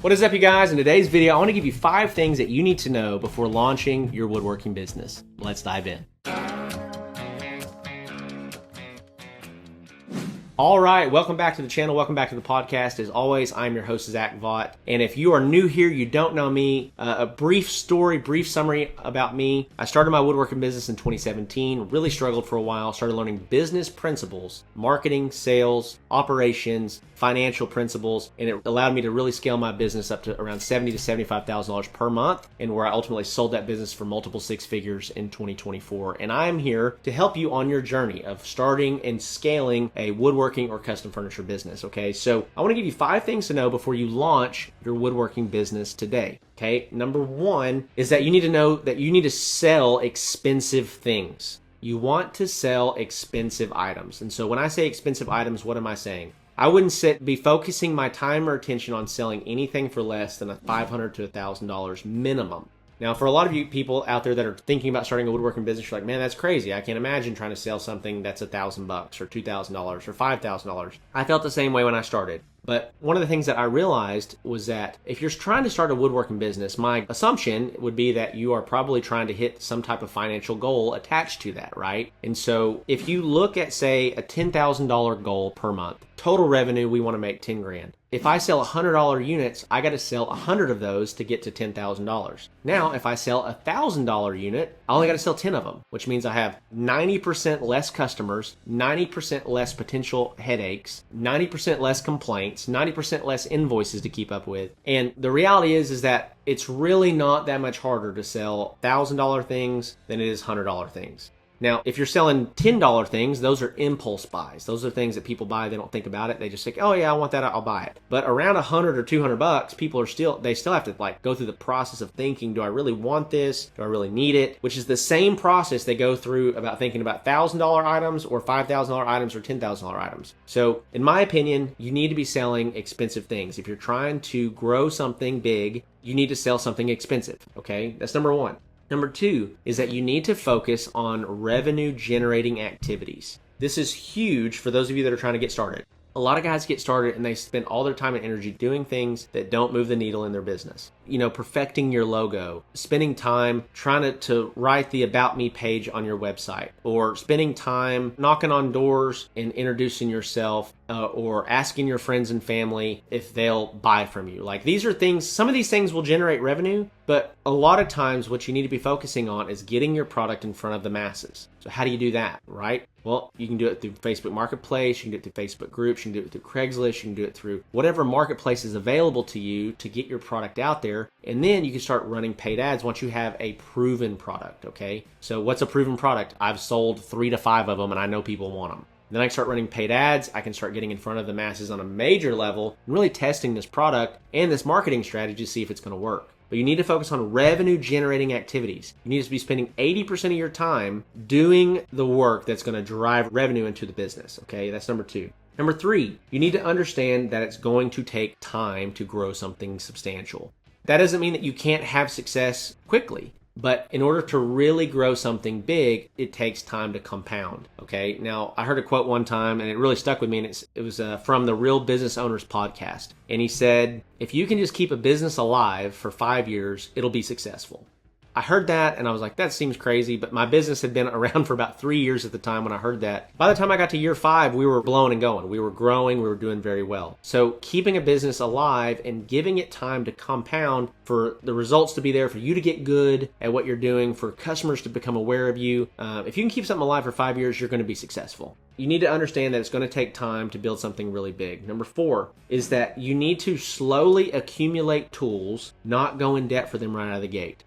What is up, you guys? In today's video, I want to give you 5 things that you need to know before launching your woodworking business. Let's dive in. All right, welcome back to the channel. Welcome back to the podcast. As always, I'm your host, Zach Vaught. And if you are new here, you don't know me, a brief summary about me. I started my woodworking business in 2017, really struggled for a while, started learning business principles, marketing, sales, operations, financial principles, and it allowed me to really scale my business up to around $70,000 to $75,000 per month, and where I ultimately sold that business for multiple 6 figures in 2024. And I am here to help you on your journey of starting and scaling a woodworking or custom furniture business. Okay, so I want to give you 5 things to know before you launch your woodworking business today. Okay, number 1 is that you need to know that you need to sell expensive things. You want to sell expensive items. And so when I say expensive items, what am I saying? I wouldn't be focusing my time or attention on selling anything for less than $500 to $1,000 minimum. Now, for a lot of you people out there that are thinking about starting a woodworking business, you're like, man, that's crazy. I can't imagine trying to sell something that's $1,000 or $2,000 or $5,000. I felt the same way when I started. But one of the things that I realized was that if you're trying to start a woodworking business, my assumption would be that you are probably trying to hit some type of financial goal attached to that, right? And so if you look at, say, a $10,000 goal per month, total revenue, we want to make 10 grand. If I sell $100 units, I got to sell 100 of those to get to $10,000. Now, if I sell a $1,000 unit, I only got to sell 10 of them, which means I have 90% less customers, 90% less potential headaches, 90% less complaints, 90% less invoices to keep up with. And the reality is that it's really not that much harder to sell $1,000 things than it is $100 things. Now, if you're selling $10 things, those are impulse buys. Those are things that people buy. They don't think about it. They just think, oh yeah, I want that, I'll buy it. But around $100 or $200, people they still have to go through the process of thinking, do I really want this? Do I really need it? Which is the same process they go through about thinking about $1,000 items or $5,000 items or $10,000 items. So in my opinion, you need to be selling expensive things. If you're trying to grow something big, you need to sell something expensive, okay? That's number 1. Number 2 is that you need to focus on revenue generating activities. This is huge for those of you that are trying to get started. A lot of guys get started and they spend all their time and energy doing things that don't move the needle in their business. You know, perfecting your logo, spending time trying to write the About Me page on your website, or spending time knocking on doors and introducing yourself, or asking your friends and family if they'll buy from you. Like, these are things, some of these things will generate revenue, but a lot of times what you need to be focusing on is getting your product in front of the masses. So how do you do that, right? Well, you can do it through Facebook Marketplace, you can do it through Facebook groups, you can do it through Craigslist, you can do it through whatever marketplace is available to you to get your product out there. And then you can start running paid ads once you have a proven product, okay? So what's a proven product? I've sold 3 to 5 of them and I know people want them. Then I can start running paid ads. I can start getting in front of the masses on a major level and really testing this product and this marketing strategy to see if it's going to work. But you need to focus on revenue generating activities. You need to be spending 80% of your time doing the work that's going to drive revenue into the business. Okay, that's number 2. Number 3, you need to understand that it's going to take time to grow something substantial. That doesn't mean that you can't have success quickly. But in order to really grow something big, it takes time to compound, okay? Now, I heard a quote one time, and it really stuck with me, and it was from the Real Business Owners podcast. And he said, if you can just keep a business alive for 5 years, it'll be successful. I heard that and I was like, that seems crazy, but my business had been around for about 3 years at the time when I heard that. By the time I got to year 5, we were blowing and going. We were growing, we were doing very well. So keeping a business alive and giving it time to compound, for the results to be there, for you to get good at what you're doing, for customers to become aware of you. If you can keep something alive for 5 years, you're going to be successful. You need to understand that it's going to take time to build something really big. Number 4 is that you need to slowly accumulate tools, not go in debt for them right out of the gate.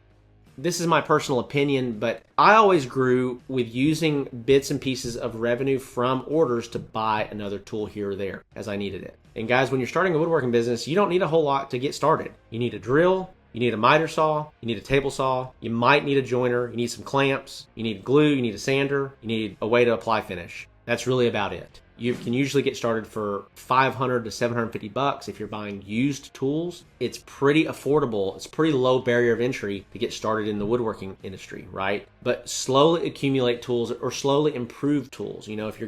This is my personal opinion, but I always grew with using bits and pieces of revenue from orders to buy another tool here or there as I needed it. And guys, when you're starting a woodworking business, you don't need a whole lot to get started. You need a drill, you need a miter saw, you need a table saw, you might need a joiner, you need some clamps, you need glue, you need a sander, you need a way to apply finish. That's really about it. You can usually get started for $500 to $750 if you're buying used tools. It's pretty affordable. It's pretty low barrier of entry to get started in the woodworking industry, right? But slowly accumulate tools or slowly improve tools. You know, if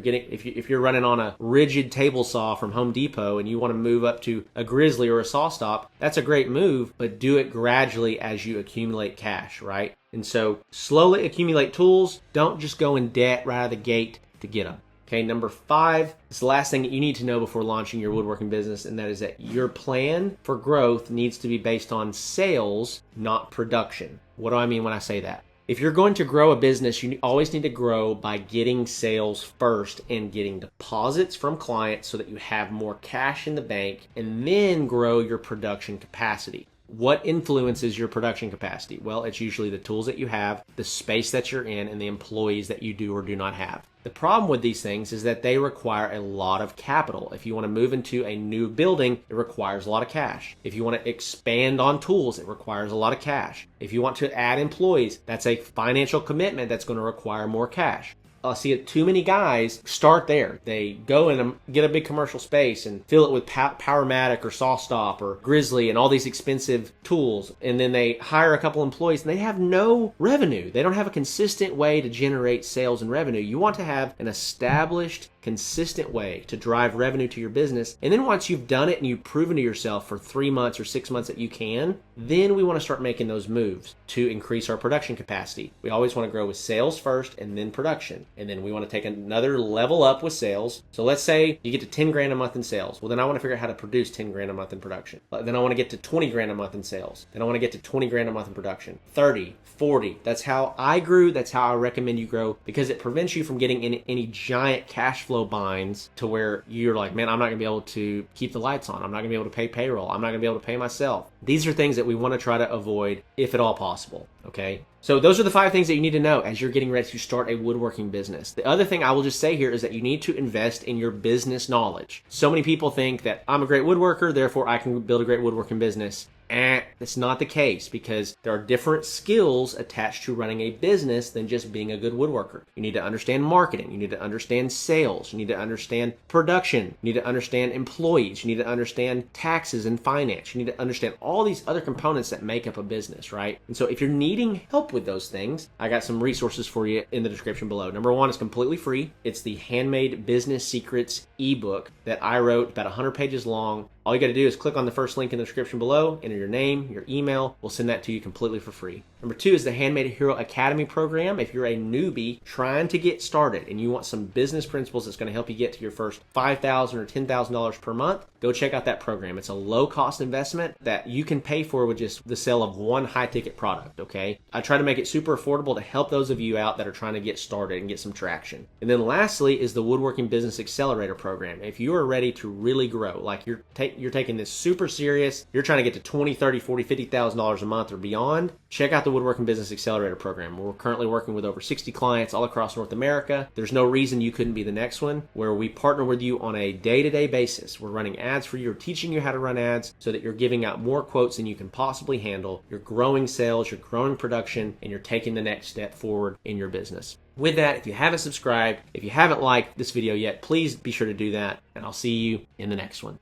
you're running on a rigid table saw from Home Depot and you want to move up to a Grizzly or a SawStop, that's a great move, but do it gradually as you accumulate cash, right? And so slowly accumulate tools. Don't just go in debt right out of the gate to get them. Okay, number 5 is the last thing that you need to know before launching your woodworking business, and that is that your plan for growth needs to be based on sales, not production. What do I mean when I say that? If you're going to grow a business, you always need to grow by getting sales first and getting deposits from clients so that you have more cash in the bank, and then grow your production capacity. What influences your production capacity? Well, it's usually the tools that you have, the space that you're in, and the employees that you do or do not have. The problem with these things is that they require a lot of capital. If you want to move into a new building, it requires a lot of cash. If you want to expand on tools, it requires a lot of cash. If you want to add employees, that's a financial commitment that's going to require more cash. I see too many guys start there. They go and get a big commercial space and fill it with Powermatic or SawStop or Grizzly and all these expensive tools. And then they hire a couple employees and they have no revenue. They don't have a consistent way to generate sales and revenue. You want to have an established, consistent way to drive revenue to your business. And then once you've done it and you've proven to yourself for 3 months or 6 months that you can, then we want to start making those moves to increase our production capacity. We always want to grow with sales first and then production. And then we want to take another level up with sales. So let's say you get to 10 grand a month in sales. Well, then I want to figure out how to produce 10 grand a month in production. Then I want to get to 20 grand a month in sales. Then I want to get to 20 grand a month in production. 30, 40. That's how I grew. That's how I recommend you grow, because it prevents you from getting in any giant cash flow binds to where you're like, man, I'm not going to be able to keep the lights on. I'm not going to be able to pay payroll. I'm not going to be able to pay myself. These are things that we want to try to avoid if at all possible. Okay. So those are the 5 things that you need to know as you're getting ready to start a woodworking business. The other thing I will just say here is that you need to invest in your business knowledge. So many people think that I'm a great woodworker, therefore I can build a great woodworking business. That's not the case, because there are different skills attached to running a business than just being a good woodworker. You need to understand marketing. You need to understand sales. You need to understand production. You need to understand employees. You need to understand taxes and finance. You need to understand all these other components that make up a business, right? And so if you're needing help with those things, I got some resources for you in the description below. Number 1 is completely free. It's the Handmade Business Secrets ebook that I wrote, about 100 pages long. All you got to do is click on the first link in the description below, enter your name, your email. We'll send that to you completely for free. Number 2 is the Handmade Hero Academy program. If you're a newbie trying to get started and you want some business principles that's going to help you get to your first $5,000 or $10,000 per month, go check out that program. It's a low-cost investment that you can pay for with just the sale of one high-ticket product, okay? I try to make it super affordable to help those of you out that are trying to get started and get some traction. And then lastly is the Woodworking Business Accelerator program. If you are ready to really grow, like you're taking this super serious, you're trying to get to $20,000, $30,000, $40,000, $50,000 a month or beyond, check out the Woodworking Business Accelerator program. We're currently working with over 60 clients all across North America. There's no reason you couldn't be the next one, where we partner with you on a day-to-day basis. We're running ads for you, or teaching you how to run ads so that you're giving out more quotes than you can possibly handle. You're growing sales, you're growing production, and you're taking the next step forward in your business. With that, if you haven't subscribed, if you haven't liked this video yet, please be sure to do that, and I'll see you in the next one.